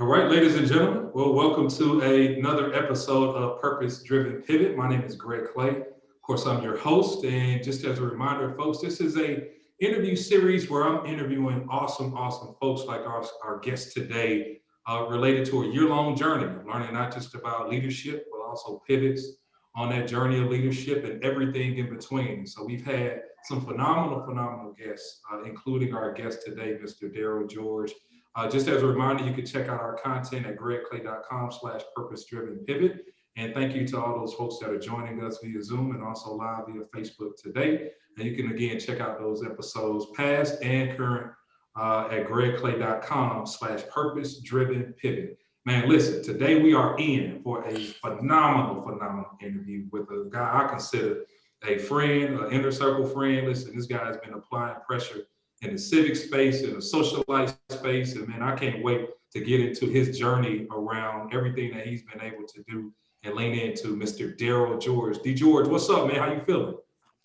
All right, ladies and gentlemen, well, welcome to another episode of Purpose Driven Pivot. My name is Greg Clay. Of course, I'm your host, and just as a reminder, folks, this is a interview series where I'm interviewing awesome folks like our guest today, related to a year-long journey of learning not just about leadership, but also pivots on that journey of leadership and everything in between. So we've had some phenomenal guests, including our guest today, Mr. Darril George. Just as a reminder, you can check out our content at gregclay.com/purpose driven pivot. And thank you to all those folks that are joining us via Zoom and also live via Facebook today. And you can again check out those episodes past and current at gregclay.com/purpose driven pivot. Man, listen, today we are in for a phenomenal interview with a guy I consider a friend, an inner circle friend. Listen, this guy has been applying pressure in the civic space, in the social life space. And man, I can't wait to get into his journey around everything that he's been able to do and lean into. Mr. Darril George. D. George, what's up, man? How you feeling?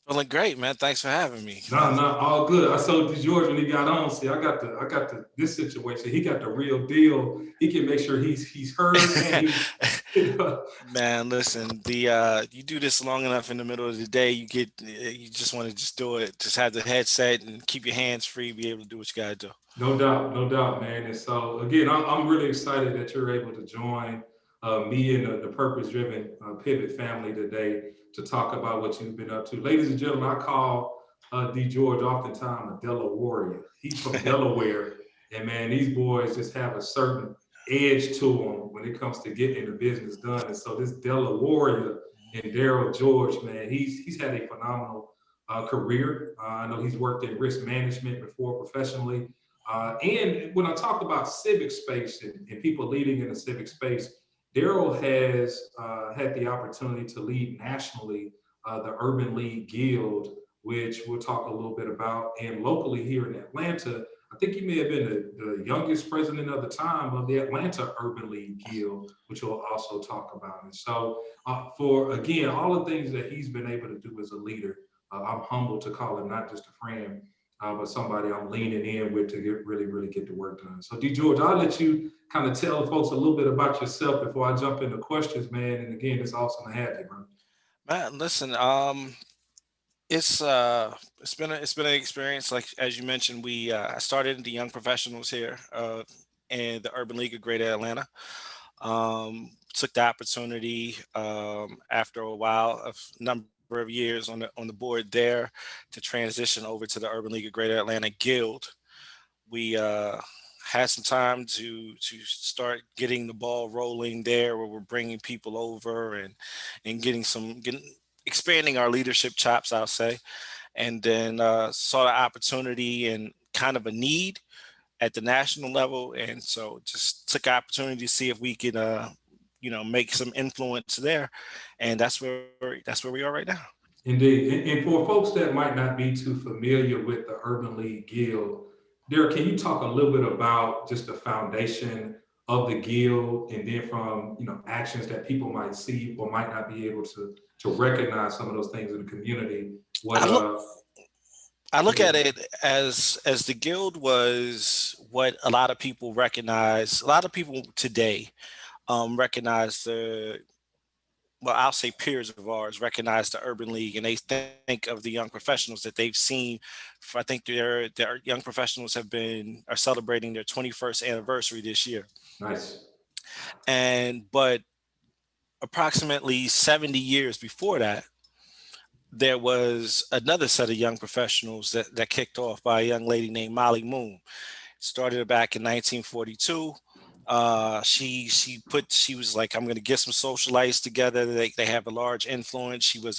Feeling great, man. Thanks for having me. No, all good. I saw D. George when he got on. See, I got the this situation. He got the real deal. He can make sure he's heard and he's Man, listen, the you do this long enough in the middle of the day, you just want to just do it. Just have the headset and keep your hands free, be able to do what you gotta do. No doubt, man. And so again, I'm really excited that you're able to join me and the Purpose Driven Pivot family today to talk about what you've been up to. Ladies and gentlemen, I call D. George oftentimes a Delaware warrior. He's from Delaware, and man, these boys just have a certain edge to them when it comes to getting the business done. And so this Delaware warrior and Darril George, man, he's had a phenomenal career. I know he's worked in risk management before professionally. And when I talk about civic space and people leading in the civic space, Darril has had the opportunity to lead nationally the Urban League Guild, which we'll talk a little bit about. And locally here in Atlanta, I think he may have been the youngest president of the time of the Atlanta Urban League Guild, which we'll also talk about. And so, for again, all the things that he's been able to do as a leader, I'm humbled to call him not just a friend, but somebody I'm leaning in with to really get the work done. So, D. George, I'll let you kind of tell folks a little bit about yourself before I jump into questions, man. And again, it's awesome to have you, bro. Man, listen, it's been an experience. Like as you mentioned, we I started in the young professionals here in the Urban League of Greater Atlanta. Took the opportunity after a while of number of years on the board there to transition over to the Urban League of Greater Atlanta Guild. We had some time to start getting the ball rolling there, where we're bringing people over and getting expanding our leadership chops, I'll say, and then saw the opportunity and kind of a need at the national level, and so just took the opportunity to see if we could make some influence there, and that's where we are right now. Indeed. And for folks that might not be too familiar with the Urban League Guild, Derek, can you talk a little bit about just the foundation of the guild and then from actions that people might see or might not be able to recognize some of those things in the community? What I look I Go look ahead. at it as the guild was what a lot of people recognize. A lot of people today recognize the well, I'll say peers of ours recognize the Urban League, and they think of the young professionals that they've seen. I think their young professionals are celebrating their 21st anniversary this year, Nice. and but approximately 70 years before that, there was another set of young professionals that kicked off by a young lady named Molly Moon. Started it back in 1942. She was like, I'm gonna get some socialites together. They have a large influence. She was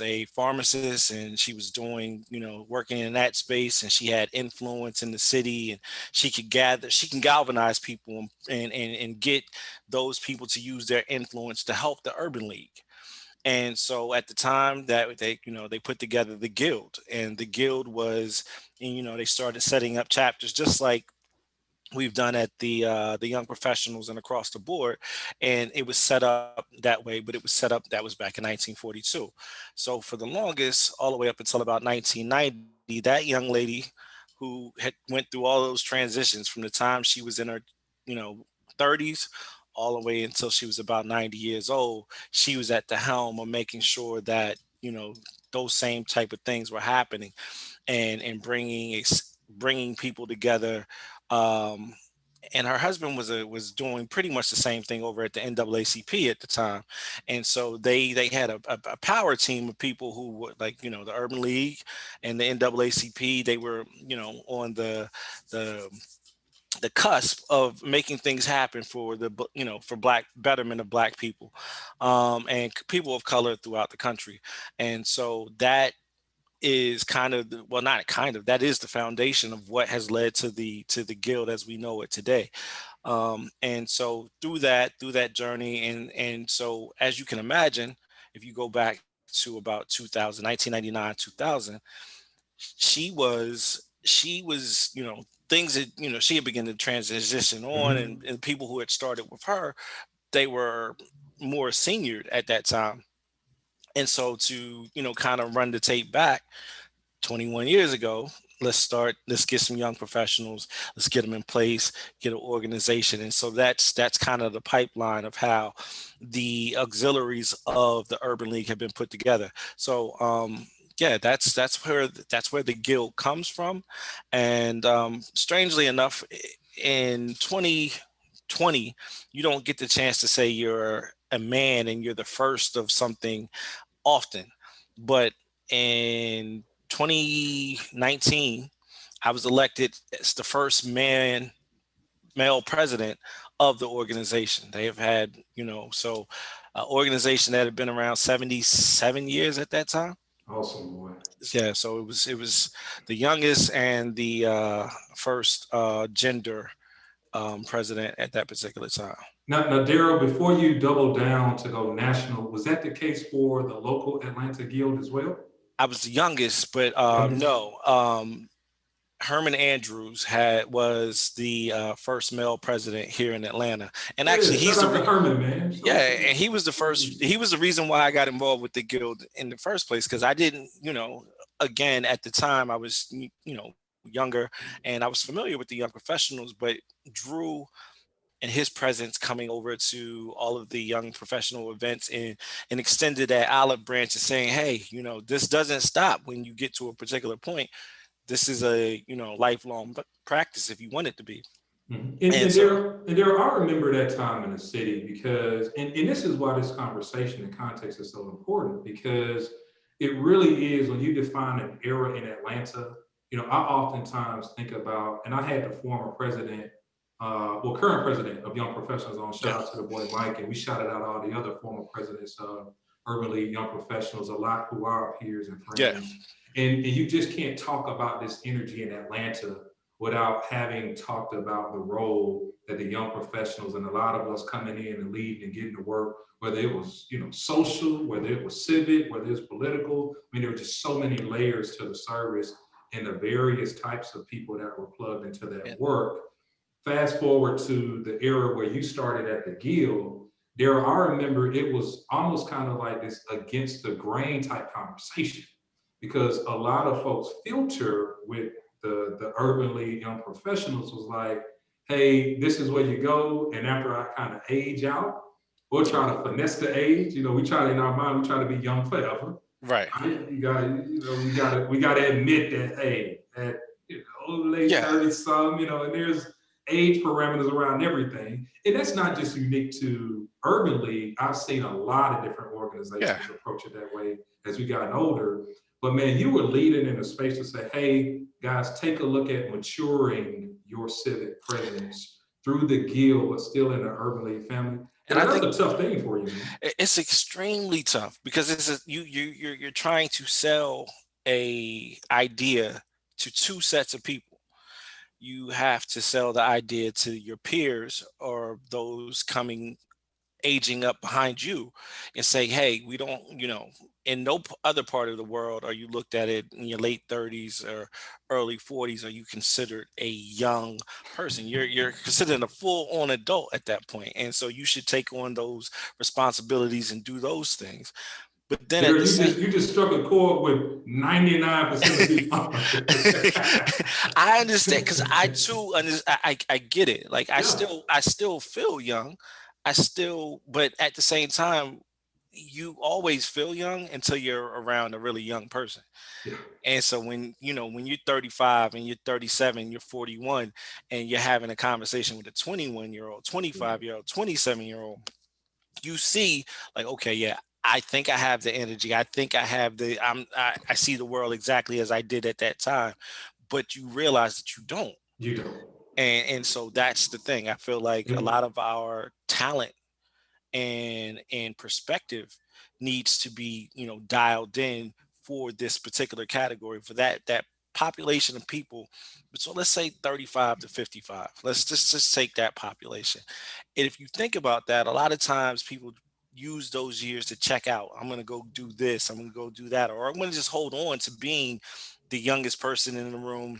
a pharmacist, and she was doing, working in that space, and she had influence in the city, and she can galvanize people and get those people to use their influence to help the Urban League. And so at the time that they put together the guild, and the guild was, and, they started setting up chapters just like we've done at the young professionals and across the board. And it was set up that way, but it was set up, that was back in 1942. So for the longest, all the way up until about 1990, that young lady who had went through all those transitions from the time she was in her you know, 30s all the way until she was about 90 years old. She was at the helm of making sure that, those same type of things were happening, and bringing people together. Um, and her husband was doing pretty much the same thing over at the NAACP at the time, and so they had a power team of people who were like, the Urban League and the NAACP. They were, on the the cusp of making things happen for for black betterment of black people, and people of color throughout the country. And so that is kind of well, not kind of, that is the foundation of what has led to the guild as we know it today. And so through that journey, and so as you can imagine, if you go back to about 2000, 1999, 2000, she was things that she had begun to transition on, and, Hmm. and people who had started with her, they were more senior at that time. And so to kind of run the tape back 21 years ago, let's get some young professionals, let's get them in place, get an organization. And so that's kind of the pipeline of how the auxiliaries of the Urban League have been put together. So yeah, that's where the guild comes from. And strangely enough, in 2020, you don't get the chance to say you're a man and you're the first of something often. But in 2019, I was elected as the first male president of the organization. They have had, so organization that had been around 77 years at that time. Awesome, boy. Yeah, so it was the youngest and the first gender president at that particular time. Now, Darril, before you double down to go national, was that the case for the local Atlanta Guild as well? I was the youngest, but Youngest? no. Herman Andrews was the first male president here in Atlanta, and actually Yeah, shout out to Herman, man. Shout yeah, out to and he was the first. He was the reason why I got involved with the guild in the first place, because I didn't, again at the time I was younger, and I was familiar with the young professionals, but Drew and his presence coming over to all of the young professional events, and extended that olive branch and saying, hey, this doesn't stop when you get to a particular point. This is a lifelong practice if you want it to be. Mhm. And so And there, I remember that time in the city because, and this is why this conversation and context is so important because it really is when you define an era in Atlanta. I oftentimes think about, and I had the former president, current president of Young Professionals on. Shout yeah, out to the boy Mike, and we shouted out all the other former presidents of Urban League Young Professionals, a lot who are our peers and yeah, friends. And you just can't talk about this energy in Atlanta without having talked about the role that the young professionals and a lot of us coming in and leading and getting to work, whether it was, social, whether it was civic, whether it's political. I mean, there were just so many layers to the service and the various types of people that were plugged into that yeah. work. Fast forward to the era where you started at the Guild, there I remember it was almost kind of like this against the grain type conversation because a lot of folks filter with the Urban League Young Professionals was like, hey, this is where you go. And after I kind of age out, we'll try to finesse the age. We try to, in our mind, we try to be young forever. Right. Right? We gotta admit that, hey, at late Yeah. 30s some, and there's age parameters around everything. And that's not just unique to Urban League. I've seen a lot of different Yeah. organizations approach it that way as we gotten older. But man, you were leading in a space to say, hey, guys, take a look at maturing your civic presence through the guild, but still in the Urban League family. And I think That's a tough thing for you, man. it's extremely tough because you're trying to sell a idea to two sets of people. You have to sell the idea to your peers or those coming aging up behind you, and say, hey, we don't, in no other part of the world are you looked at it in your late 30s or early 40s, are you considered a young person. You're considered a full-on adult at that point, and so you should take on those responsibilities and do those things. But then at There, the same you just struck a chord with 99% of people. I understand because I too I get it. Like Yeah, I still feel young. I still, but at the same time, you always feel young until you're around a really young person. yeah. And so when when you're 35 and you're 37, you're 41, and you're having a conversation with a 21-year-old, 25-year-old, 27-year-old, you see like, okay, yeah, I think I have the energy. I think I have I see the world exactly as I did at that time, but you realize that you don't. You don't. And so that's the thing. I feel like a Yep. lot of our talent and perspective needs to be dialed in for this particular category, for that population of people. So let's say 35 to 55. Let's just take that population. And if you think about that, a lot of times people use those years to check out. I'm going to go do this, I'm going to go do that, or I'm going to just hold on to being the youngest person in the room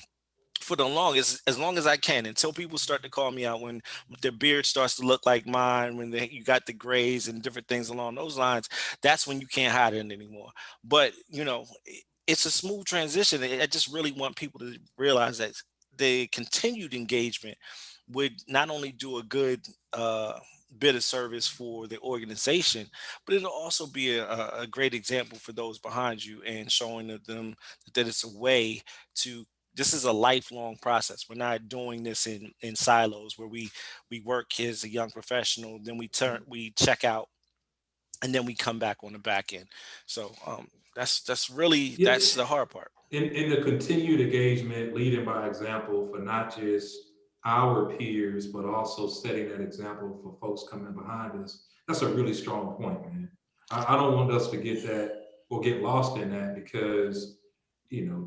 for the longest, as long as I can, until people start to call me out when their beard starts to look like mine, when you got the grays and different things along those lines. That's when you can't hide it anymore. But it's a smooth transition. I just really want people to realize that the continued engagement would not only do a good bit of service for the organization, but it'll also be a great example for those behind you, and showing them that it's a way to this is a lifelong process. We're not doing this in silos where we work as a young professional, then we check out, and then we come back on the back end. So that's really Yeah. that's the hard part. In the continued engagement, leading by example for not just our peers, but also setting that example for folks coming behind us. That's a really strong point, man. I don't want us to get that or get lost in that because,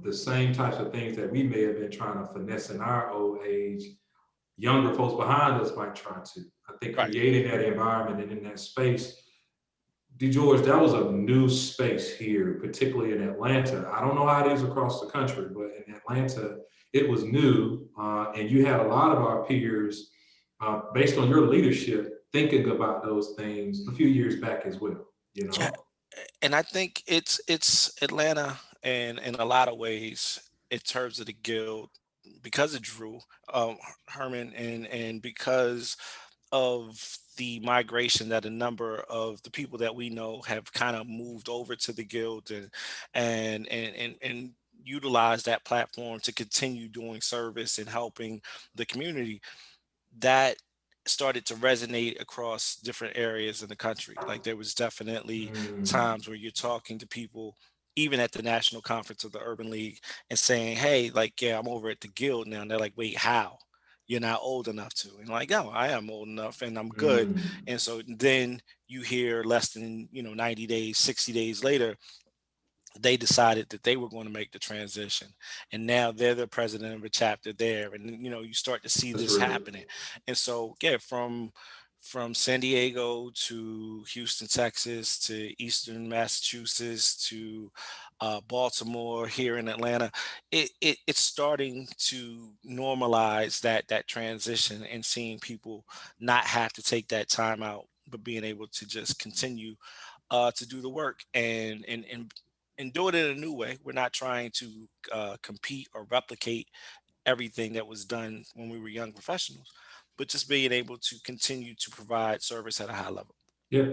the same types of things that we may have been trying to finesse in our old age, younger folks behind us might try to. I think Right. creating that environment and in that space, George, that was a new space here, particularly in Atlanta. I don't know how it is across the country, but in Atlanta, it was new, and you had a lot of our peers, based on your leadership, thinking about those things a few years back as well. You Yeah, know, and I think it's Atlanta, and in a lot of ways, in terms of the guild, because of Drew Herman, and because of the migration that a number of the people that we know have kind of moved over to the guild, and utilize that platform to continue doing service and helping the community, that started to resonate across different areas in the country. Like there was definitely mm, times where you're talking to people, even at the national conference of the Urban League, and saying, "Hey, like, yeah, I'm over at the Guild now." And they're like, "Wait, how? You're not old enough to?" And like, "Oh, I am old enough, and I'm good." mm, And so then you hear less than 90 days, 60 days later, they decided that they were going to make the transition, and now they're the president of a chapter there, and you start to see that's this real. happening. And so yeah, from San Diego to Houston, Texas, to Eastern Massachusetts, to Baltimore, here in Atlanta, it's starting to normalize that transition, and seeing people not have to take that time out, but being able to just continue to do the work, and do it in a new way. We're not trying to compete or replicate everything that was done when we were young professionals, but just being able to continue to provide service at a high level. Yeah,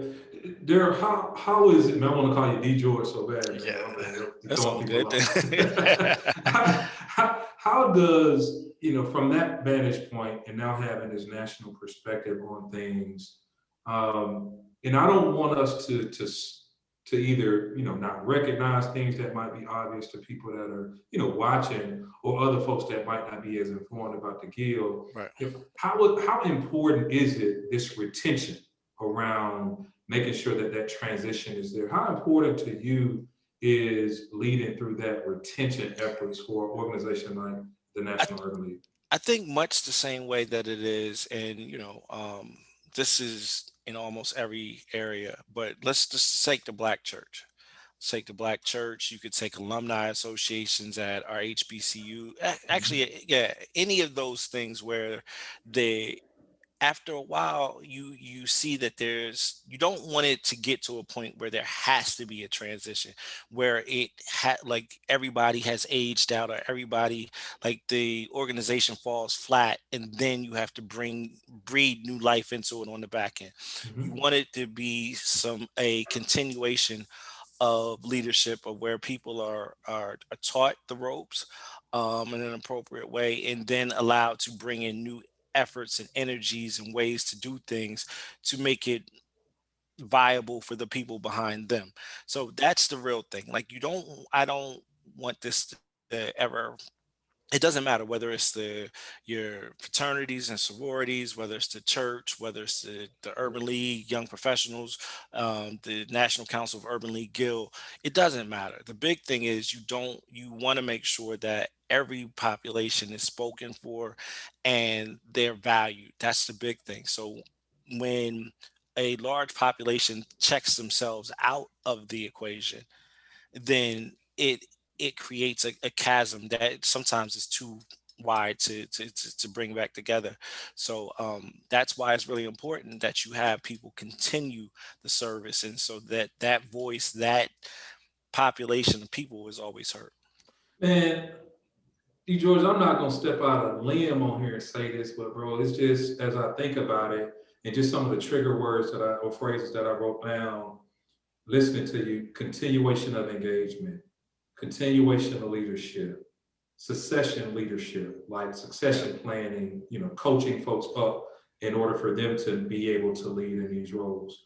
Darrell, how is it, man? I want to call you D George so bad, man. Yeah, I'm just that's throwing all people good. off. How does, from that vantage point and now having this national perspective on things, and I don't want us to either, not recognize things that might be obvious to people that are, watching, or other folks that might not be as informed about the Guild. Right. How important is it, this retention around making sure that that transition is there? How important to you is leading through that retention efforts for an organization like the I, National Urban League? I think much the same way that it is, and this is in almost every area. But let's just take the Black church. Take the Black church. You could take alumni associations at our HBCU. Actually, Mhm. yeah, any of those things where they after a while you see that you don't want it to get to a point where there has to be a transition, where like everybody has aged out, or everybody, like the organization falls flat, and then you have to breed new life into it on the back end. You Mhm. want it to be a continuation of leadership, of where people are taught the ropes in an appropriate way, and then allowed to bring in new efforts and energies and ways to do things to make it viable for the people behind them. So that's the real thing. Like, I don't want this to ever, it doesn't matter whether it's your fraternities and sororities, whether it's the church, whether it's the Urban League, Young Professionals, the National Council of Urban League Guild. It doesn't matter. The big thing is you want to make sure that every population is spoken for and they're valued. That's the big thing. So when a large population checks themselves out of the equation, then it creates a chasm that sometimes is too wide to bring back together. So that's why it's really important that you have people continue the service, and so that that voice, that population of people is always heard. Man, D George, I'm not gonna step out of limb on here and say this, but bro, it's just as I think about it, and just some of the trigger words or phrases that I wrote down, listening to you: continuation of engagement, continuation of leadership, succession leadership, like Yeah. succession planning, coaching folks up in order for them to be able to lead in these roles.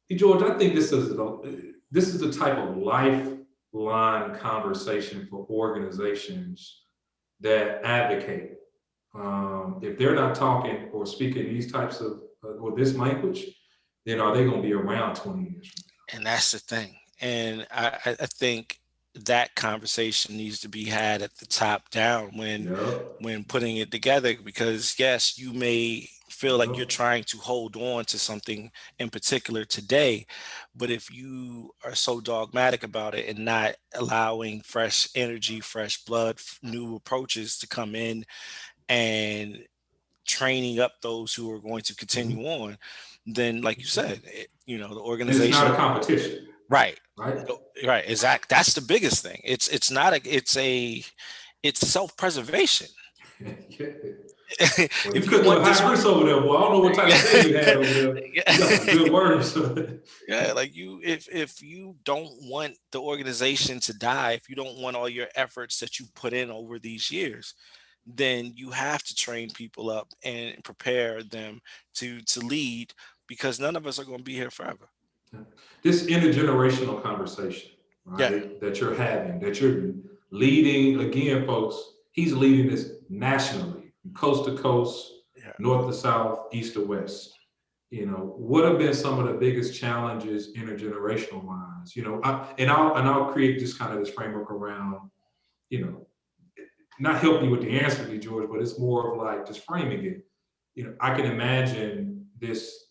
Hey, George, I think this is the type of lifeline conversation for organizations that advocate. If they're not talking or speaking these types of or this language, then are they going to be around 20 years from And that's the thing. And I think that conversation needs to be had at the top down now? Yep. when putting it together, because yes, you may feel like you're Yep. trying to hold on to something in particular today, but if you are so dogmatic about it and not allowing fresh energy, fresh blood, new approaches to come in, and training up those who are going to Mhm. continue on, then like you said, the And it's not a organization. competition, Right. right? Right. Exact. That's the biggest thing. It's not it's self-preservation. Yeah. Well, you If you cooking with want high this, grease over there, boy. I don't know what type of thing you had over there. You got some good yeah, words. yeah, like if you don't want the organization to die, if you don't want all your efforts that you put in over these years, then you have to train people up and prepare them to lead, because none of us are going to be here forever. This intergenerational conversation, Yeah. right, that you're having, that you're leading, again, folks, he's leading this nationally, coast to coast, Yeah. north to south, east to west. What have been some of the biggest challenges intergenerational wise? And I'll create just kind of this framework around, you know, not help you with the answer, to George, but it's more of like just framing it. I can imagine this,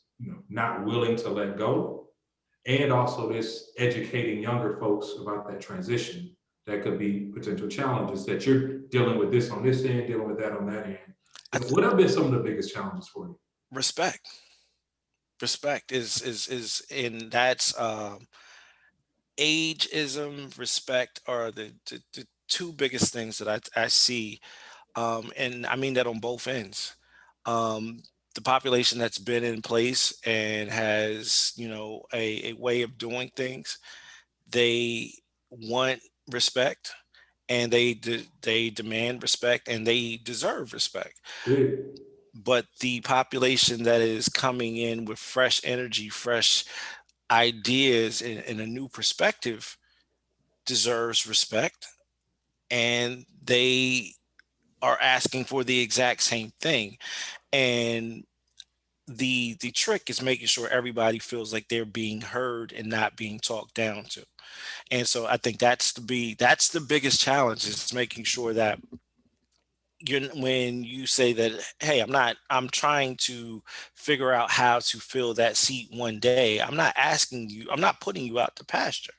not willing to let go, and also this educating younger folks about that transition that could be potential challenges that you're dealing with this on this end, dealing with that on that end. I th- What have been some of the biggest challenges for you? respect. Respect is and that's ageism, respect are the two biggest things that I see, and I mean that on both ends. Um, the population that's been in place and has, a way of doing things, they want respect, and they demand respect, and they deserve respect. Big. But the population that is coming in with fresh energy, fresh ideas, and a new perspective deserves respect, and they are asking for the exact same thing. And the trick is making sure everybody feels like they're being heard and not being talked down to. And so I think that's the biggest challenge, is making sure that when you say that, hey, I'm trying to figure out how to fill that seat one day, I'm not putting you out to pasture.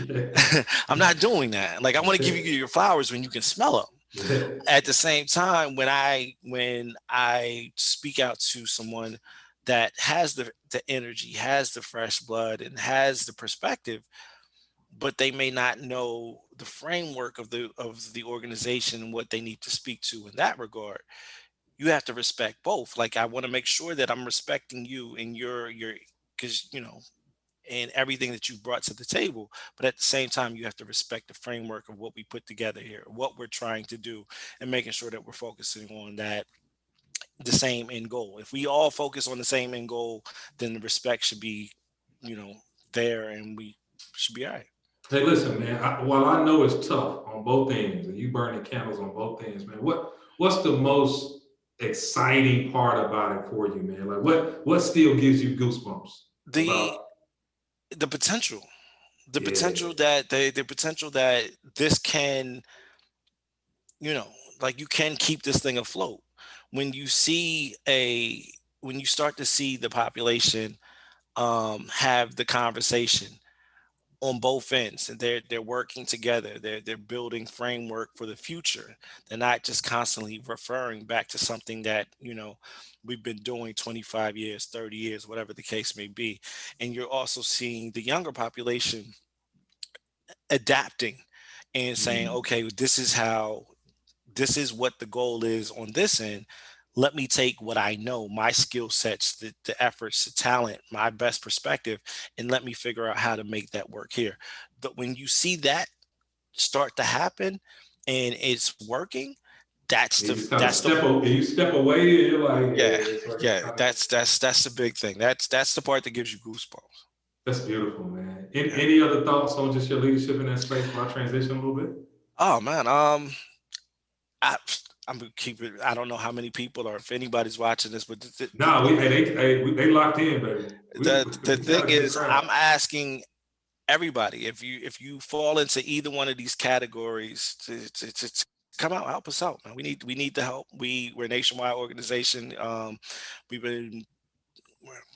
Yeah. I'm not doing that. Like, I want to give you your flowers when you can smell them. Yeah. At the same time, when I speak out to someone that has the energy, has the fresh blood, and has the perspective, but they may not know the framework of the organization and what they need to speak to in that regard. You have to respect both. Like, I want to make sure that I'm respecting you and your because and everything that you brought to the table. But at the same time, you have to respect the framework of what we put together here, what we're trying to do, and making sure that we're focusing on that the same end goal. If we all focus on the same end goal, then the respect should be, you know, there, and we should be all right. Hey, listen, man. While I know it's tough on both ends, and you burning candles on both ends, man. What's the most exciting part about it for you, man? Like what still gives you goosebumps The about? the potential, the Yeah, potential that the potential that this can, you know, like, you can keep this thing afloat. When you see a when you start to see the population have the conversation on both ends, and they're working together, they're building framework for the future. They're not just constantly referring back to something that, we've been doing 25 years, 30 years, whatever the case may be. And you're also seeing the younger population adapting and saying, mm, okay, this is what the goal is on this end. Let me take what I know, my skill sets, the efforts, the talent, my best perspective, and let me figure out how to make that work here. But when you see that start to happen and it's working, you just kind of you step away, and you're like, yeah, yeah, it's like yeah, kind of. that's the big thing. That's the part that gives you goosebumps. That's beautiful, man. Yeah. Any other thoughts on just your leadership in that space before I transition a little bit? Oh man, I I'm gonna keep it. I don't know how many people or if anybody's watching this, but Nah, they locked in, baby. We the we thing got a good is, crowd. I'm asking everybody, if you fall into either one of these categories, to come out, help us out, man. We need the help. We're a nationwide organization. We've been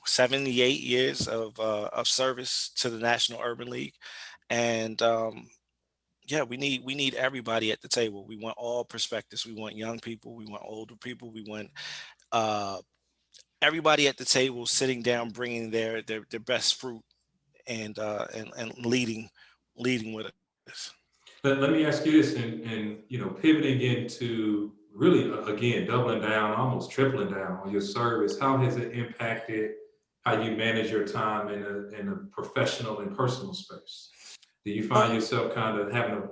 78 years of service to the National Urban League, and yeah, we need everybody at the table. We want all perspectives. We want young people. We want older people. We want uh, everybody at the table sitting down, bringing their best fruit, and leading with us. Let me ask you this, and pivoting into really again doubling down, almost tripling down on your service. How has it impacted how you manage your time in a professional and personal space? Do you find Um, yourself kind of having to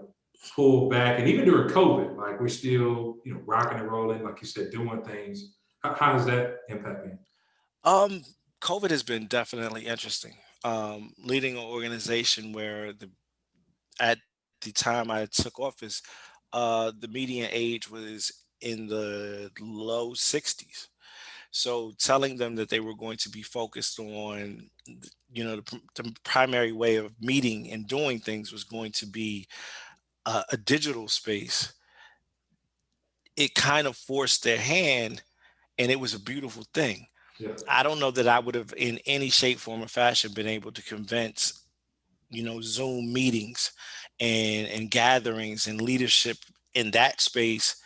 pull back, and even during COVID, like we're still rocking and rolling, like you said, doing things. How does that impact me? um, COVID has been definitely interesting. Leading an organization where at the time I took office, the median age was in the low 60s. So telling them that they were going to be focused on, the primary way of meeting and doing things was going to be a digital space, it kind of forced their hand, and it was a beautiful thing. Yeah. I don't know that I would have, in any shape, form, or fashion, been able to convince, Zoom meetings and gatherings and leadership in that space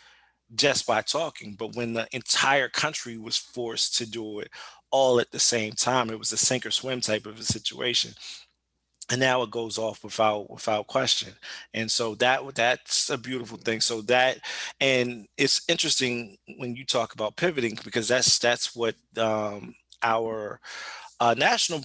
just by talking. But when the entire country was forced to do it all at the same time, it was a sink or swim type of a situation. And now it goes off without question. And so that's a beautiful thing. So that, and it's interesting when you talk about pivoting, because that's what our national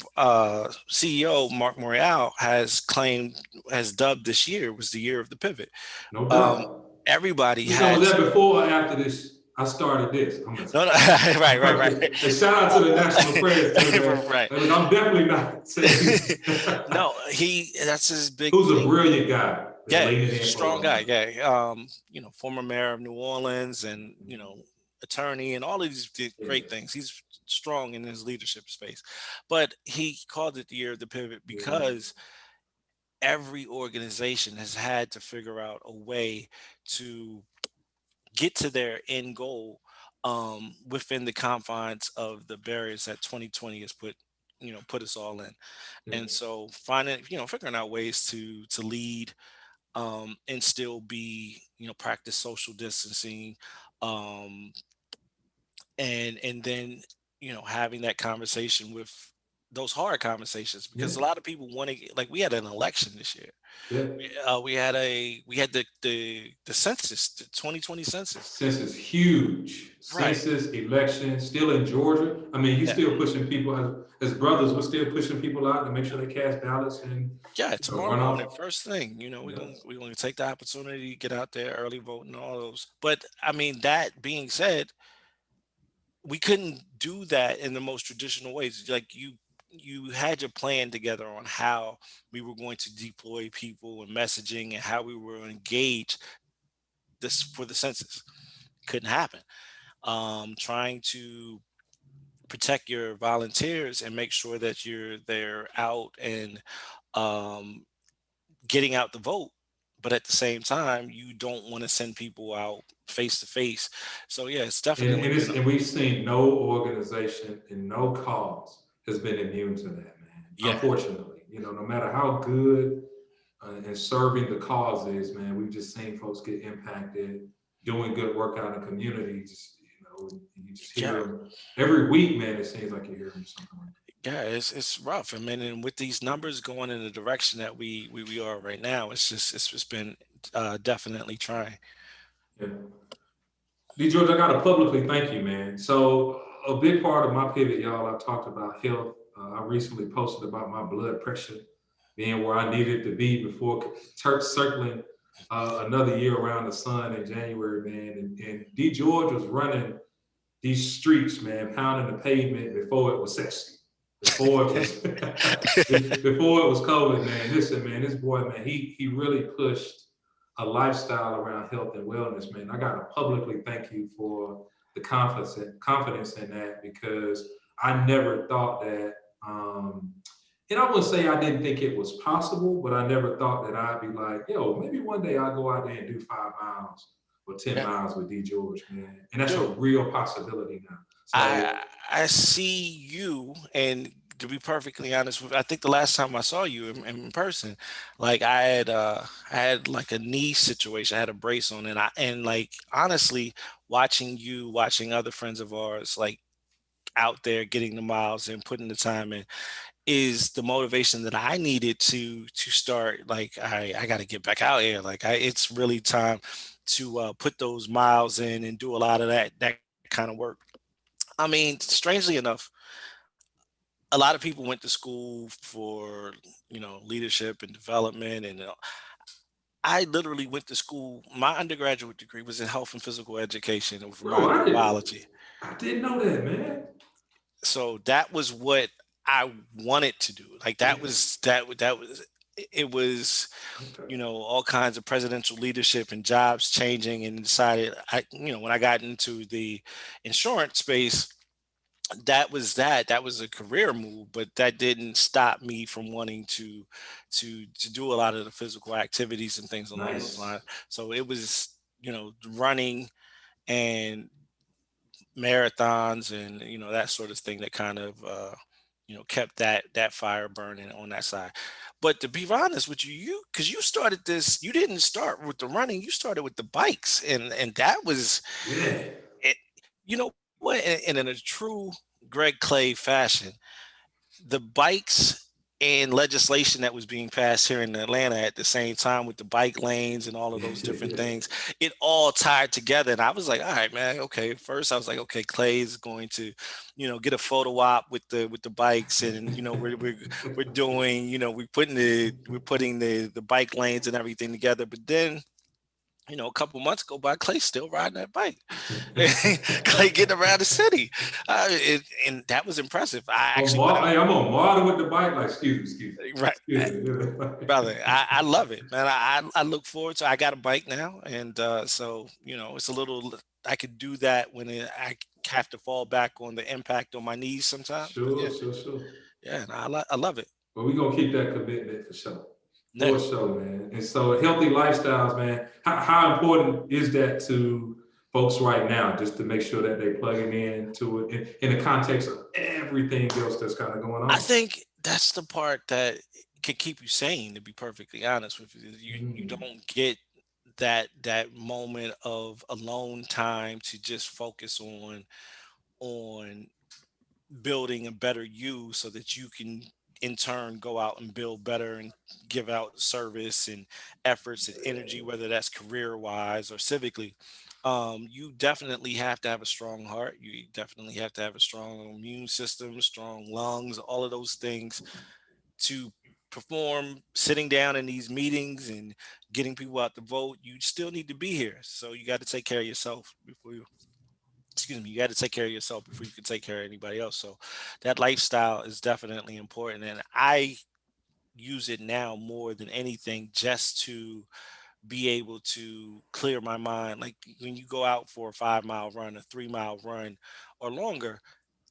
CEO Mark Morial has dubbed this year was the year of the pivot. No Um, doubt. everybody Now, had was that before or after this? I started this. I'm messing no, no, with right, you. right, right. Okay. Hey, shout out to the national press too, man. Right. Hey, look, I'm definitely not saying No, that's his big who's a thing. brilliant guy. Been Yeah, leaning he's a in for a strong long guy. time. Yeah, former mayor of New Orleans, and attorney, and all of these great Yeah. things. He's strong in his leadership space, but he called it the year of the pivot Yeah. because every organization has had to figure out a way to get to their end goal within the confines of the barriers that 2020 has put us all in. Yeah. And so finding, figuring out ways to lead and still be, practice social distancing, um, and then, having that conversation with those hard conversations, Yeah, because a lot of people want to, like, we had an election this year. yeah. We had the census, the 2020 census. Census huge. Right. Census election still in Georgia. I mean, he's Yeah. still pushing people as brothers. We're still pushing people out to make sure they cast ballots and Yeah, tomorrow run morning, off. first thing, we're Yeah. gonna we're gonna take the opportunity to get out there, early voting, all those. But I mean, that being said, we couldn't do that in the most traditional ways. Like, you had your plan together on how we were going to deploy people and messaging and how we were engage this for the census. Couldn't happen. Trying to protect your volunteers and make sure that they're out and, um, getting out the vote, but at the same time, you don't want to send people out face to face. So yeah, it's definitely been a, And we've seen no organization and no cause has been immune to that, man. yeah, Unfortunately, no matter how good and serving the cause is, man, we've just seen folks get impacted doing good work out in the community. Just you just hear yeah, them every week, man. It seems like you hear them something like yeah. It's rough. I mean, and with these numbers going in the direction that we are right now, it's been, definitely trying. that. Yeah. D. George, I gotta publicly thank you, man. So a big part of my pivot, y'all, I talked about health. I recently posted about my blood pressure being where I needed to be before circling another year around the sun in January, man. And D. George was running these streets, man, pounding the pavement before it was sexy, before it was before it was COVID, man. Listen, man, this boy, man, he really pushed a lifestyle around health and wellness, man. I gotta publicly thank you for the confidence in that because I never thought that. And I wouldn't say I didn't think it was possible, but I never thought that I'd be like, yo, maybe one day I'll go out there and do 5 miles or 10 Yeah, miles with D. George, man. And that's a dude. real possibility now. I So, I see you, and to be perfectly honest with, I think the last time I saw you in person, like, I had like a knee situation. I had a brace on, and like, honestly, watching other friends of ours, like, out there getting the miles and putting the time in, is the motivation that I needed to start. Like, I got to get back out here. Like, it's really time to, put those miles in and do a lot of that kind of work. I mean, strangely enough, a lot of people went to school for, leadership and development, and, I literally went to school. My undergraduate degree was in health and physical education with a bro, minor in biology. I didn't know that, man. So that was what I wanted to do. Like, Yeah. that was it was, Okay. all kinds of presidential leadership and jobs changing, and decided, when I got into the insurance space, that was a career move, but that didn't stop me from wanting to do a lot of the physical activities and things along those Nice. lines. So it was, running and marathons and, that sort of thing that kind of, kept that fire burning on that side. But to be honest with you, because you started this, you didn't start with the running, you started with the bikes, and that was Yeah. it. You know what? And in a true Greg Clay fashion, the bikes and legislation that was being passed here in Atlanta at the same time, with the bike lanes and all of those different things, it all tied together. And I was like, all right, man, okay. First, I was like, okay, Clay is going to, get a photo op with the bikes, and, we're doing, we're putting the bike lanes and everything together. But then, a couple months go by, Clay's still riding that bike. Clay getting around the city, and that was impressive. I actually went out. Hey, I'm on model with the bike. Like, excuse me, Right, excuse me. brother. I love it, man. I look forward to. I got a bike now, and, so, it's a little. I could do that when I have to fall back on the impact on my knees sometimes. But Sure, yeah, sure, sure. yeah, no, I love it. But we're gonna keep that commitment for sure. Yeah. For sure, man. And so healthy lifestyles, man. How important is that to folks right now, just to make sure that they're plugging into it in the context of everything else that's kind of going I on? think that's the part that could keep you sane, to be perfectly honest with you. You Mm. don't get that moment of alone time to just focus on building a better you so that you can in turn go out and build better and give out service and efforts and energy, whether that's career wise or civically. You definitely have to have a strong heart. You definitely have to have a strong immune system, strong lungs, all of those things to perform sitting down in these meetings and getting people out to vote. You still need to be here. So you got to take care of yourself before you, excuse me, you got to take care of yourself before you can take care of anybody else. So that lifestyle is definitely important. And I use it now more than anything just to be able to clear my mind. Like when you go out for a 5 mile run, a 3 mile run, or longer,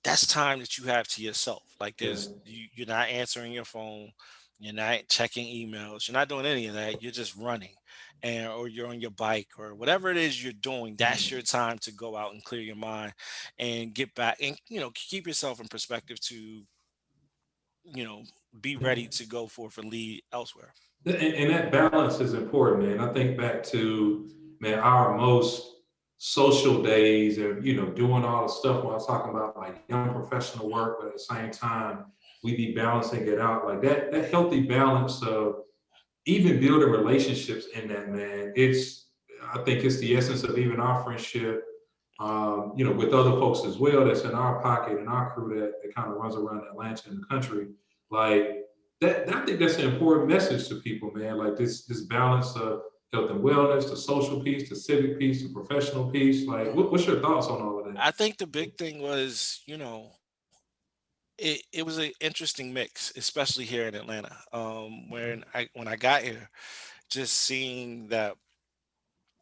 that's time that you have to yourself. Like Yeah. you're not answering your phone, you're not checking emails, you're not doing any of that. You're just running, and or you're on your bike or whatever it is you're doing. That's your Mm. time to go out and clear your mind and get back and keep yourself in perspective to you know be ready to go forth and lead elsewhere. And that balance is important, man. I think back to, man, our most social days and, doing all the stuff when I was talking about like young professional work, but at the same time, we be balancing it out. Like that healthy balance of even building relationships in that, man. I think it's the essence of even our friendship, with other folks as well that's in our pocket and our crew that kind of runs around Atlanta and the country. Like that, I think that's an important message to people, man. Like this balance of health and wellness, the social piece, the civic piece, the professional piece. Like, what's your thoughts on all of that? I think the big thing was, it was an interesting mix, especially here in Atlanta. When I got here, just seeing that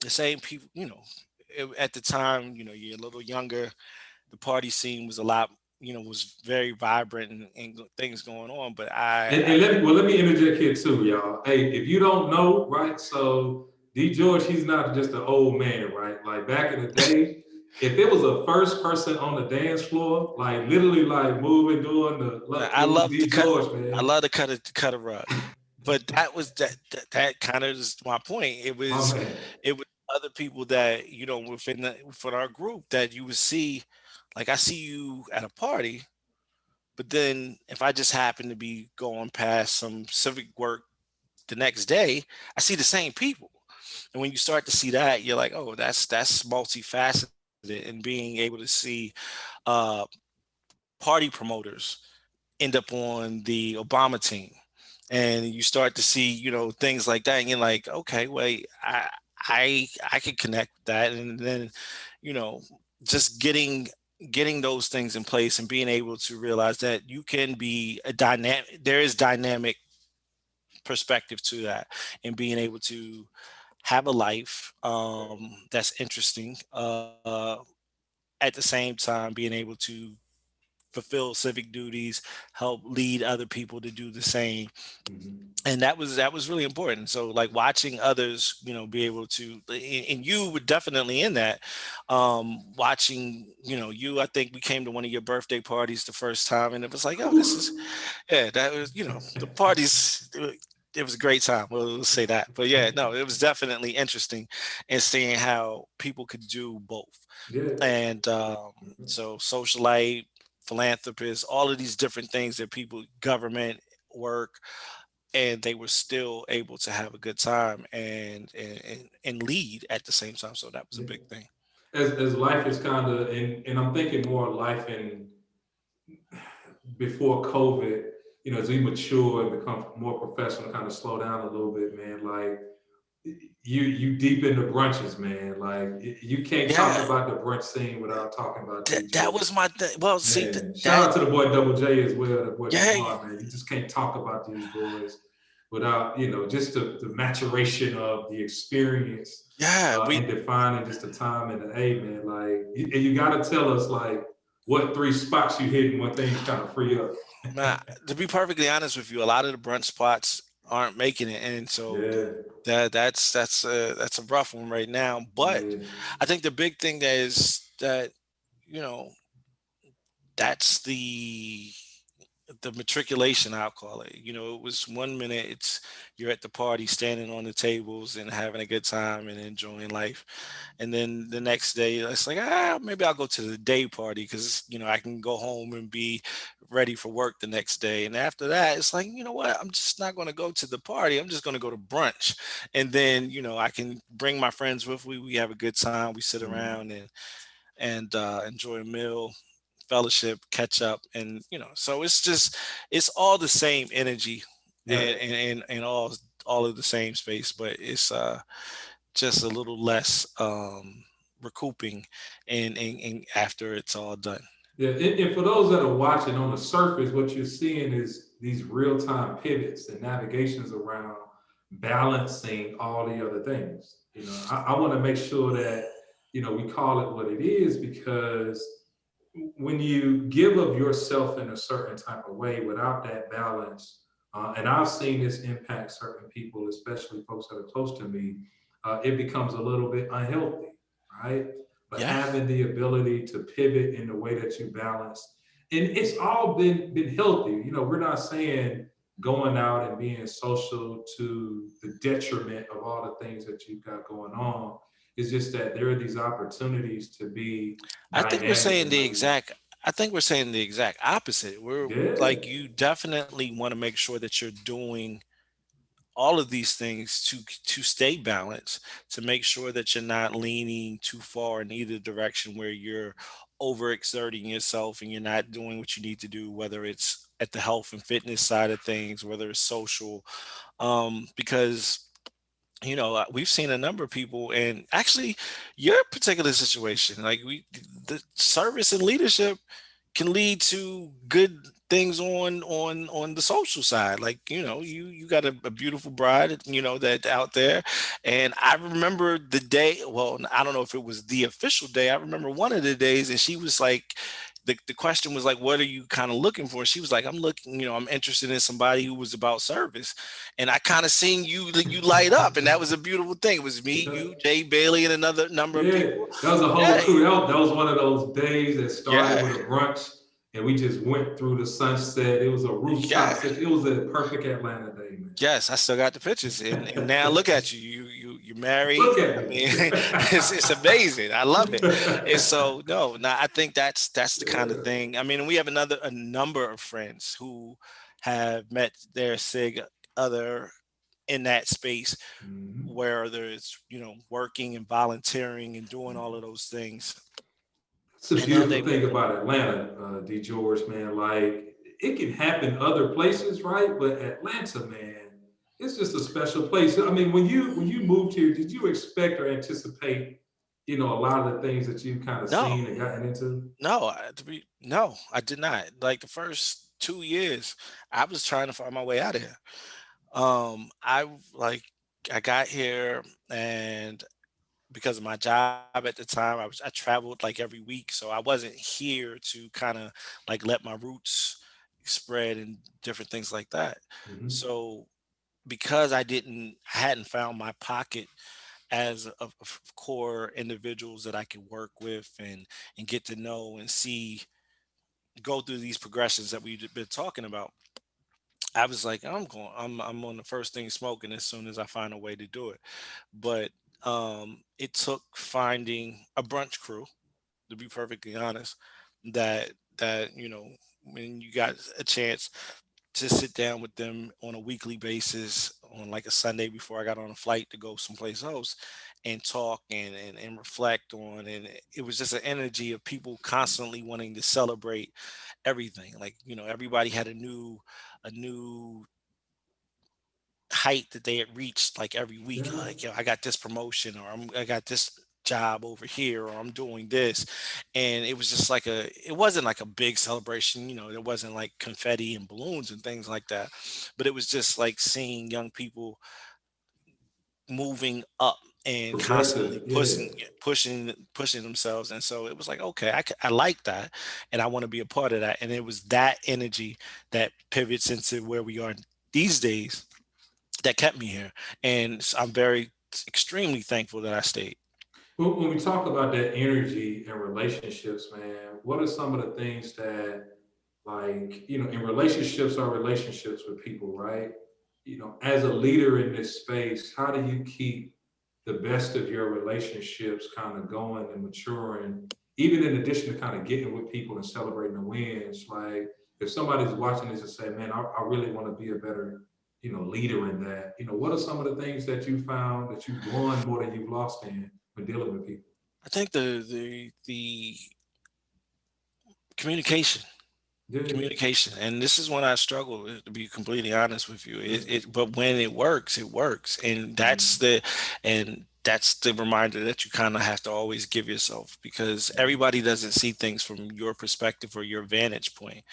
the same people, at the time, you're a little younger. The party scene was a lot, was very vibrant and things going on. But And let me interject here too, y'all. Hey, if you don't know, right? So D George, he's not just an old man, right? Like back in the day, if it was a first person on the dance floor, like literally like moving, doing Now, it I was love to D cut. George, I man. love to cut a rug, but that was that kind of is my point. It My was man. it was other people that within our group that you would see, like I see you at a party, but then if I just happen to be going past some civic work the next day, I see the same people. And when you start to see that, you're like, oh, that's multifaceted, and being able to see uh, party promoters end up on the Obama team, and you start to see things like that, and you're like, okay, wait, I could connect with that, and then you know just getting those things in place and being able to realize that you can be a dynamic there is dynamic perspective to that, and being able to have a life that's interesting, at the same time being able to fulfill civic duties, help lead other people to do the same. Mhm. And that was really important. So like watching others, be able to, and you were definitely in that. Watching, you, I think we came to one of your birthday parties the first time, and it was like, oh, this is, yeah, that was, the parties. It was a great time. We'll say that. But yeah, no, it was definitely interesting, and seeing how people could do both. Yeah. And so socialite, philanthropist, all of these different things that people, government, work, and they were still able to have a good time and lead at the same time. So that was a Yeah. big thing. As life is kind of, and I'm thinking more life in before COVID, as we mature and become more professional, kind of slow down a little bit, man. Like you deep in the brunches, man. Like you can't talk Yeah, about the brunch scene without talking about D that George. was my thing. Well, see Man, shout that, out to the boy Double J as well, the boy yeah, Jamar, man. You just can't talk about these boys without, just the maturation of the experience yeah, and defining just the time and the A, man. Like, and you got to tell us, like, what three spots you hit and when things kind of free up. man, to be perfectly honest with you, a lot of the brunch spots aren't making it, and so Yeah, that's a rough one right now. But yeah. I think the big thing that is that you know that's the the matriculation, I'll call it. It was 1 minute you're at the party, standing on the tables and having a good time and enjoying life, and then the next day it's like, maybe I'll go to the day party because I can go home and be ready for work the next day. And after that, it's like, what? I'm just not going to go to the party. I'm just going to go to brunch, and then I can bring my friends with. We have a good time. We sit Mhm. around and enjoy a meal, fellowship, catch up, and so it's all the same energy, Yeah. and all of the same space, but it's just a little less recouping, and after it's all done. Yeah, and for those that are watching on the surface, what you're seeing is these real-time pivots and navigations around balancing all the other things. I want to make sure that we call it what it is, because when you give of yourself in a certain type of way without that balance, and I've seen this impact certain people, especially folks that are close to me, it becomes a little bit unhealthy, right? But Yeah, having the ability to pivot in the way that you balance, and it's all been healthy. We're not saying going out and being social to the detriment of all the things that you've got going on. It's just that there are these opportunities to be I think we're dynamic saying in the how you. exact. I think we're saying the exact opposite. We're Yeah. like, you definitely want to make sure that you're doing all of these things to stay balanced, to make sure that you're not leaning too far in either direction where you're overexerting yourself and you're not doing what you need to do, whether it's at the health and fitness side of things, whether it's social, because we've seen a number of people, and actually your particular situation, like, the service and leadership can lead to good things on the social side. Like, you got a beautiful bride, that out there. And I remember the day, well, I don't know if it was the official day. I remember one of the days, and she was like, the question was like, what are you kind of looking for? She was like, I'm looking, I'm interested in somebody who was about service. And I kind of seen you light up, and that was a beautiful thing. It was me, you, Jay Bailey, and another number of Yeah, people. that was a whole Yeah, crew. That was one of those days that started yeah, with a brunch, and we just went through the sunset. It was a rooftop yeah. situation. It was a perfect Atlanta day, man. Yes, I still got the pictures, and now look at you. You're married. Look at I me. mean, it's amazing. I love it. And so, no, now I think that's the kind of Yeah. thing. I mean, we have a number of friends who have met their sig other in that space, Mhm. where there's working and volunteering and doing all of those things, It's a and now beautiful they thing move. about Atlanta, D. George, man. Like, it can happen other places, right? But Atlanta, man, it's just a special place. I mean, when you moved here, did you expect or anticipate, a lot of the things that you've kind of No, seen and gotten into? no, I did not. Like, the first 2 years, I was trying to find my way out of here. I like I got here, and because of my job at the time, I traveled like every week, so I wasn't here to kind of like let my roots spread and different things like that. Hmm. So, because I hadn't found my pocket as of core individuals that I could work with and get to know and see, go through these progressions that we've been talking about. I was like, I'm on the first thing smoking as soon as I find a way to do it. But it took finding a brunch crew, to be perfectly honest, that when you got a chance to sit down with them on a weekly basis, on like a Sunday before I got on a flight to go someplace else, and talk and reflect on, and it was just an energy of people constantly wanting to celebrate everything. Like, everybody had a new height that they had reached, like, every week. Yeah. Like, I got this promotion, or I got this job over here, or I'm doing this. And it was just like it wasn't like a big celebration. There wasn't like confetti and balloons and things like that, but it was just like seeing young people moving up and constantly Progressive. Yeah. pushing themselves. And so it was like, okay, I like that, and I want to be a part of that. And it was that energy that pivots into where we are these days, that kept me here. And I'm very extremely thankful that I stayed. When we talk about that energy and relationships, man, what are some of the things that like, in relationships or relationships with people, right? As a leader in this space, how do you keep the best of your relationships kind of going and maturing, even in addition to kind of getting with people and celebrating the wins? Like, if somebody's watching this and say, man, I really want to be a better, leader in that, what are some of the things that you found that you've won more than you've lost in when dealing with people? I think the communication Yeah. communication, and this is when I struggle, to be completely honest with you. Yeah. But when it works, and Mhm. that's the reminder that you kind of have to always give yourself, because everybody doesn't see things from your perspective or your vantage point.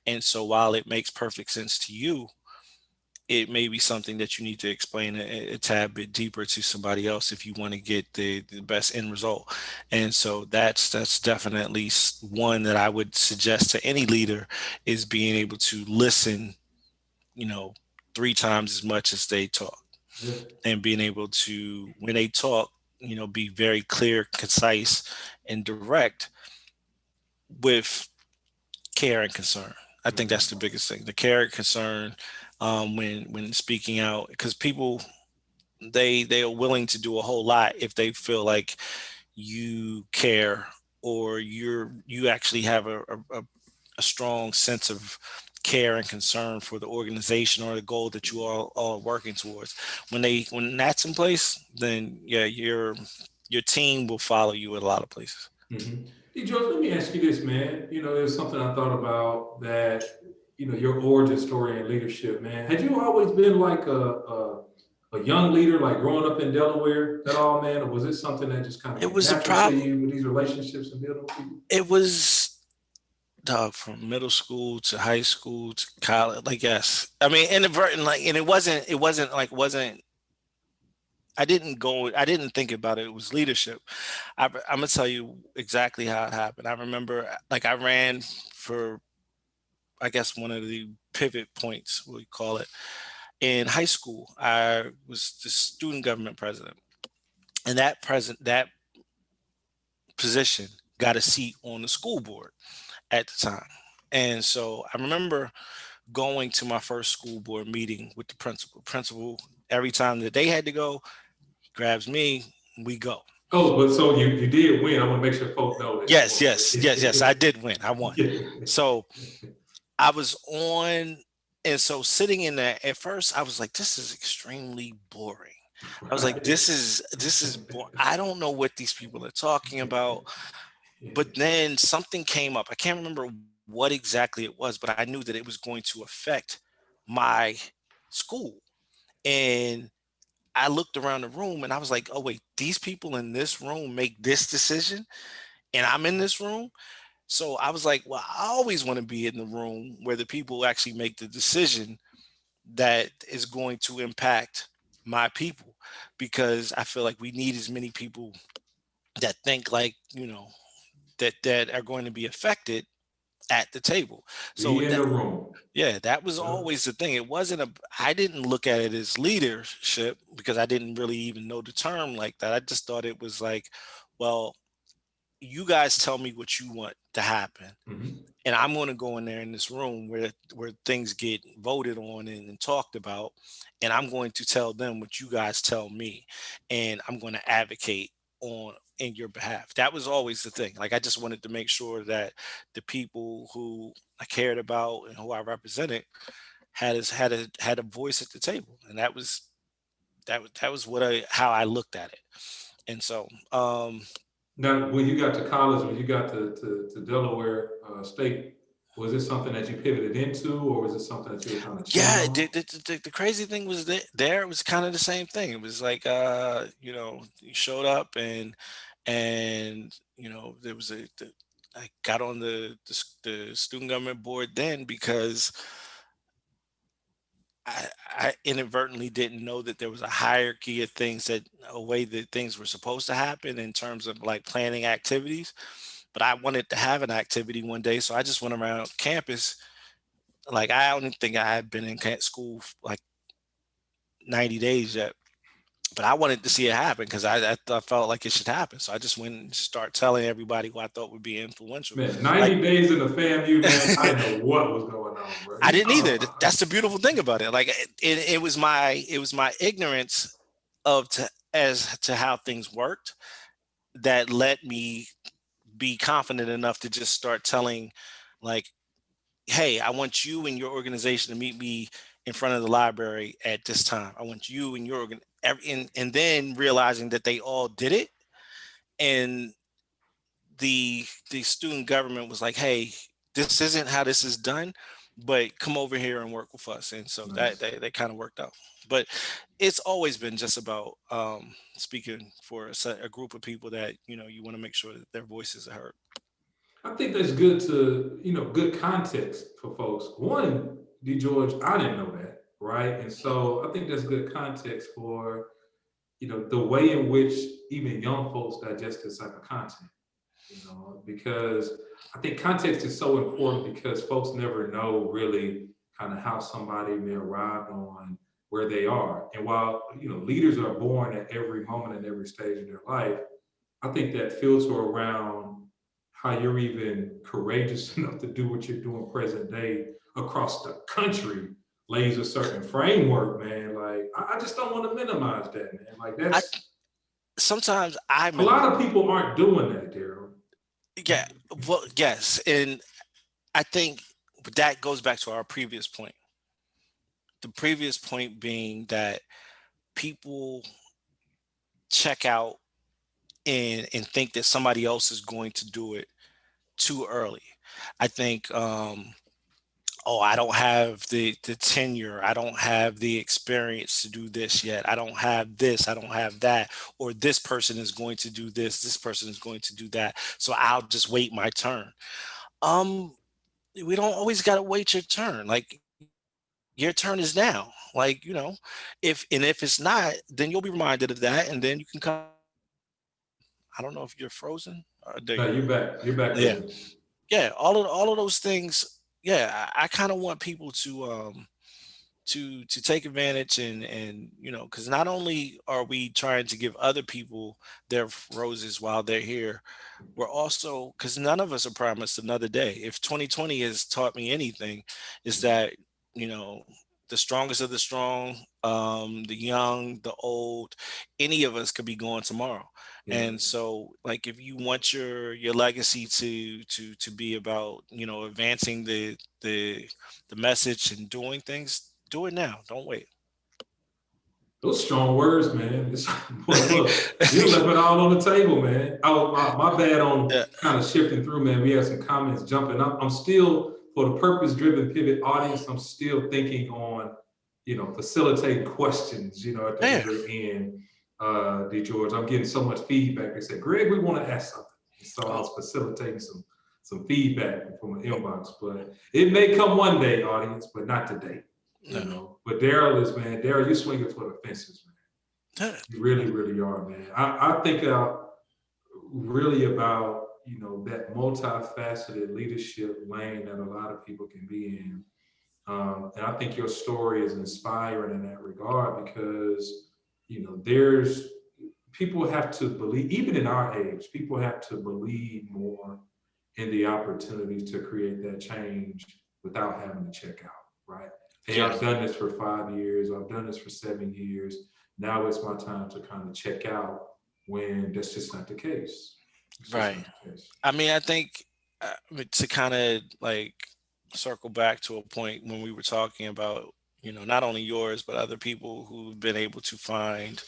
And so while it makes perfect sense to you, it may be something that you need to explain a tad bit deeper to somebody else if you want to get the best end result. And so that's definitely one that I would suggest to any leader, is being able to listen, you know, 3 times as much as they talk, Yeah. and being able to, when they talk, be very clear, concise, and direct, with care and concern. I think that's the Mhm. biggest thing, the care and concern, when speaking out, because people, they are willing to do a whole lot if they feel like you care, or you actually have a strong sense of care and concern for the organization or the goal that you all are working towards. When that's in place, then yeah, your team will follow you at a lot of places. Hmm. Hey, George, let me ask you this, man. There's something I thought about that, your origin story and leadership, man. Had you always been like a young leader, like growing up in Delaware at all, man? Or was it something that just kind of It came was a natural to problem. you with these relationships and building with people? It was, dog, from middle school to high school to college. Like, yes, I mean, inadvertent, like, and it wasn't I didn't think about it. It was leadership. I'm gonna tell you exactly how it happened. I remember, like, I ran for, I guess, one of the pivot points, we call it. In high school, I was the student government president, and that position got a seat on the school board at the time. And so I remember going to my first school board meeting with the principal. Principal, every time that they had to go, he grabs me, we go. Oh, but so you did win. I want to make sure folk know that you Yes, won. yes, yes, yes. I did win. I won. Yeah. So I was on, and so sitting in there at first, I was like, "This is extremely boring." I was like, Right. this is I don't know what these people are talking about." But then something came up. I can't remember what exactly it was, but I knew that it was going to affect my school. And I looked around the room and I was like, "Oh wait, these people in this room make this decision, and I'm in this room." So I was like, well, I always want to be in the room where the people actually make the decision that is going to impact my people, because I feel like we need as many people that think like, that are going to be affected at the table. So Be in that, the room. yeah, that was Yeah. always the thing. It wasn't I didn't look at it as leadership, because I didn't really even know the term like that. I just thought it was like, well, you guys tell me what you want to happen, Hmm. and I'm going to go in there in this room where things get voted on and talked about, and I'm going to tell them what you guys tell me, and I'm going to advocate on in your behalf. That was always the thing. Like, I just wanted to make sure that the people who I cared about and who I represented had a voice at the table, and that was what I how I looked at it. And so, Now, when you got to college, when you got to Delaware State, was it something that you pivoted into, or was it something that you were trying to check yeah, on? the crazy thing was that there it was kind of the same thing. It was like, you showed up, and there was I got on the student government board then, because I inadvertently didn't know that there was a hierarchy of things, that a way that things were supposed to happen in terms of like planning activities. But I wanted to have an activity one day, so I just went around campus. Like, I don't think I had been in school like 90 days yet. but I wanted to see it happen because I felt like it should happen. So I just went and start telling everybody who I thought would be influential. Man, Like 90 days in the FAMU, man, I didn't know what was going on, bro. I You didn't talking either. about That's the beautiful thing about it. Like it was my ignorance as to how things worked that let me be confident enough to just start telling, like, hey, I want you and your organization to meet me in front of the library at this time. I want you and your and then realizing that they all did it, and the student government was like, hey, this isn't how this is done, but come over here and work with us. And so that nice. that kind of worked out. But it's always been just about speaking for a group of people that you want to make sure that their voices are heard. I think that's good to, good context for folks. One, D. George, I didn't know that, right? And so I think that's good context for, the way in which even young folks digest this type of content, because I think context is so important because folks never know really kind of how somebody may arrive on where they are. And while, leaders are born at every moment and every stage of their life, I think that filter around how you're even courageous enough to do what you're doing present day across the country lays a certain framework, man. Like, I just don't want to minimize that, man. Like, I that's sometimes I a lot minimize. of people aren't doing that, Darril. Yeah, well, yes, and I think that goes back to our previous point. The previous point being that people check out and think that somebody else is going to do it too early. I think, oh, I don't have the tenure, I don't have the experience to do this yet. I don't have this, I don't have that, or this person is going to do this person is going to do that. So I'll just wait my turn. Um, we don't always gotta wait your turn. Like your turn is now. Like, if it's not, then you'll be reminded of that, and then you can come. I don't know if you're frozen. There No, you you're are. back. You're back with Yeah, me. yeah. All of those things. Yeah, I kind of want people to take advantage and because not only are we trying to give other people their roses while they're here, we're also, because none of us are promised another day. If 2020 has taught me anything, is that you know the strongest of the strong, the young, the old, any of us could be gone tomorrow. Yeah. And so, like, if you want your legacy to be about advancing the message and doing things, do it now. Don't wait. Those strong words, man. Boy, look, you left it all on the table, man. Oh, my bad on Yeah, kind of shifting through, man. We had some comments jumping. I'm still, for the purpose-driven pivot audience, I'm still thinking on, facilitating questions, at the yeah, very end, D. George. I'm getting so much feedback. They said, Greg, we want to ask something. And so I oh, was facilitating some feedback from an inbox. But it may come one day, audience, but not today. no, But Darril is, man, Darril, you're swinging for the fences, man. yeah, You really, really are, man. I think really about, that multifaceted leadership lane that a lot of people can be in. And I think your story is inspiring in that regard because, there's people have to believe, even in our age, people have to believe more in the opportunities to create that change without having to check out, right? Hey, yeah, I've done this for 5 years, I've done this for 7 years. Now it's my time to kind of check out when that's just not the case. It's just right. not the case. I mean, I think to kind of like circle back to a point when we were talking about, not only yours, but other people who've been able to find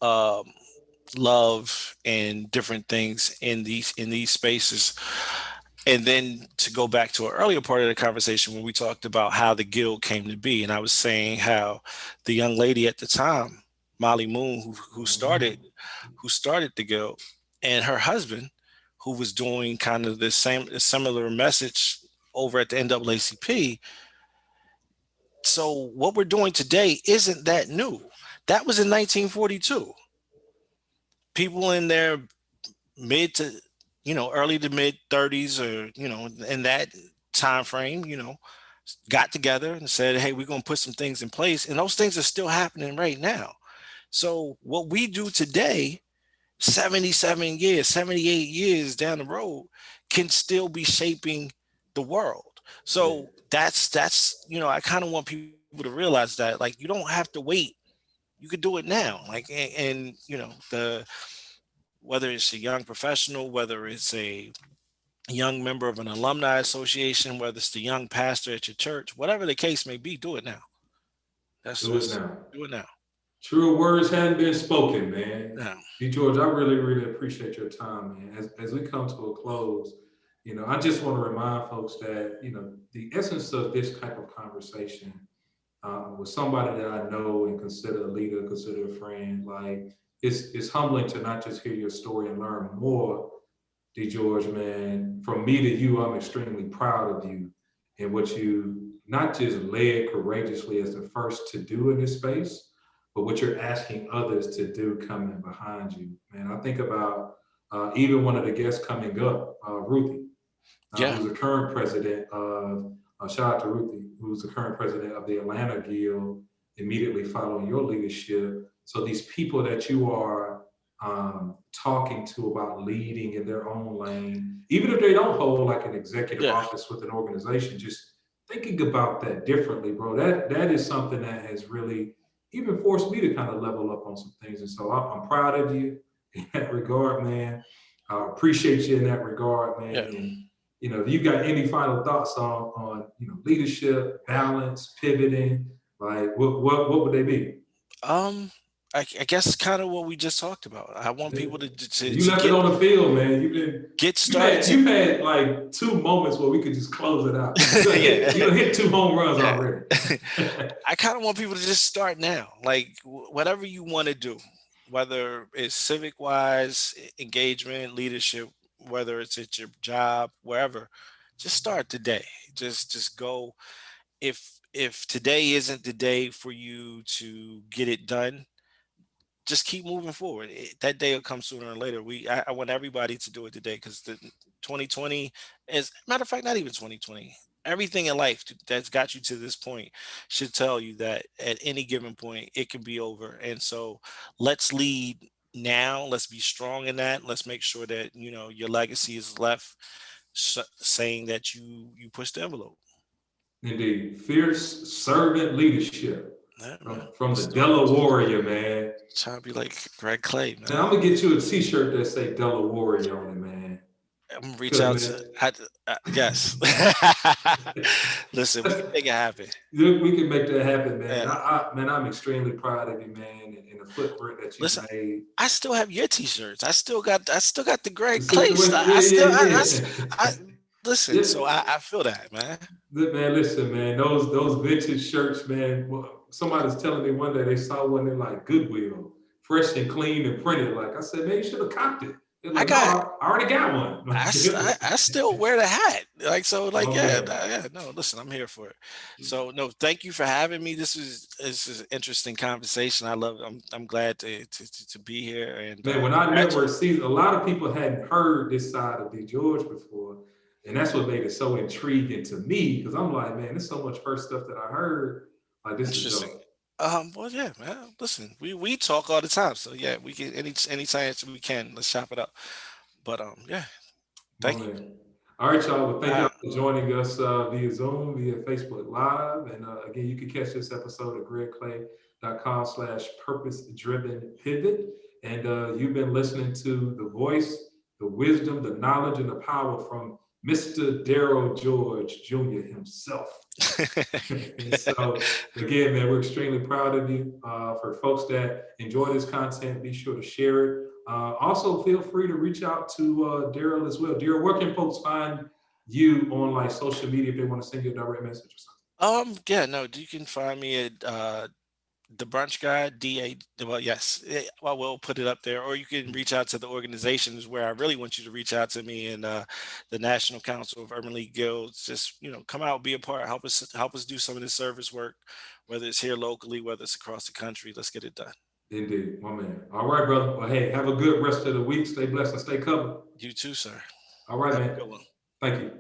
um, love and different things in these spaces. And then to go back to an earlier part of the conversation when we talked about how the guild came to be, and I was saying how the young lady at the time, Molly Moon, who started the guild, and her husband, who was doing kind of the same a similar message over at the NAACP. So what we're doing today isn't that new. That was in 1942. People in their mid to early to mid 30s, or in that time frame, got together and said, hey, we're going to put some things in place, and those things are still happening right now. So what we do today, 77 years, 78 years down the road, can still be shaping the world. Yeah, So that's I kind of want people to realize that, like, you don't have to wait. You could do it now. Like, and the whether it's a young professional, whether it's a young member of an alumni association, whether it's the young pastor at your church, whatever the case may be, do it now. That's do it just now. do it now. True words hadn't been spoken, man. Now. D. George, I really, really appreciate your time, man. As we come to a close, I just want to remind folks that, the essence of this type of conversation with somebody that I know and consider a leader, consider a friend, like it's humbling to not just hear your story and learn more, D. George, man. From me to you, I'm extremely proud of you and what you not just led courageously as the first to do in this space, but what you're asking others to do coming behind you. Man, I think about even one of the guests coming up, Ruthie, Yeah. who's the current president of, shout out to Ruthie, who's the current president of the Atlanta Guild, immediately following your leadership. So these people that you are talking to about leading in their own lane, even if they don't hold like an executive Yeah. office with an organization, just thinking about that differently, bro. That is something that has really even forced me to kind of level up on some things. And so I'm proud of you in that regard, man. I appreciate you in that regard, man. Yeah. And if you got any final thoughts on leadership, balance, pivoting, like what would they be? Um, I guess kind of what we just talked about. I want Yeah. people You to left it get on the field, man. get You've started had to you've had like two moments where we could just close it out. You done yeah. hit you done hit two home runs Yeah. already. I kind of want people to just start now. Like, whatever you want to do, whether it's civic wise, engagement, leadership, whether it's at your job, wherever, just start today. Just go. If today isn't the day for you to get it done, just keep moving forward. That day will come sooner or later. I want everybody to do it today, because the 2020 is, matter of fact, not even 2020. Everything in life that's got you to this point should tell you that at any given point it can be over. And so let's lead now. Let's be strong in that. Let's make sure that your legacy is left saying that you pushed the envelope. Indeed. Fierce servant leadership Yeah, man. from the Let's do it. Della Warrior, man. Trying to be like Greg Clay, Man, man. I'm gonna get you a t-shirt that say Della Warrior on it, man. I'm gonna reach Cause out man, to yes. Listen, we can make it happen. we can make that happen, man. Yeah. Man, I'm extremely proud of you, man, and the footprint that you've Listen, made. I still have your t-shirts. I still got the The Greg Clay situation, style. yeah, I yeah, listen. yeah. So I feel that, man. Man, listen, man, those vintage shirts, man. Somebody was telling me one day they saw one in like Goodwill, fresh and clean and printed. Like I said, man, you should have copped it. They're I like, no, got. I already got one. I still wear the hat. Like, so, like, My yeah, man. yeah. No, listen, I'm here for it. So, no, thank you for having me. This is an interesting conversation. I'm glad to be here, and Man, when I network congratulations. season, a lot of people hadn't heard this side of D. George before. And that's what made it so intriguing to me. Cause I'm like, man, there's so much first stuff that I heard. Like, this is Interesting. dope. Well, yeah, man. Listen, we talk all the time, so yeah, we can any chance we can. Let's chop it up. But yeah, My thank you. man. All right, y'all. Well, thank All y'all right, for joining us via Zoom, via Facebook Live. And again, you can catch this episode at gregclay.com/purpose driven pivot. And you've been listening to the voice, the wisdom, the knowledge, and the power from Mr. Darril George Jr. himself. And so, again, man, we're extremely proud of you. For folks that enjoy this content, be sure to share it. Also, feel free to reach out to Darril as well. Darril, where can folks find you on like social media if they want to send you a direct message or something? yeah, no, you can find me at the brunch guy, well, yes, well, we'll put it up there, or you can reach out to the organizations where I really want you to reach out to me, and the National Council of Urban League Guilds. Just come out, be a part, help us do some of this service work, whether it's here locally, whether it's across the country. Let's get it done. Indeed, my man. All right, brother. Well, hey, have a good rest of the week. Stay blessed and stay covered. You too, sir. All right, Have a man. good one. Thank you.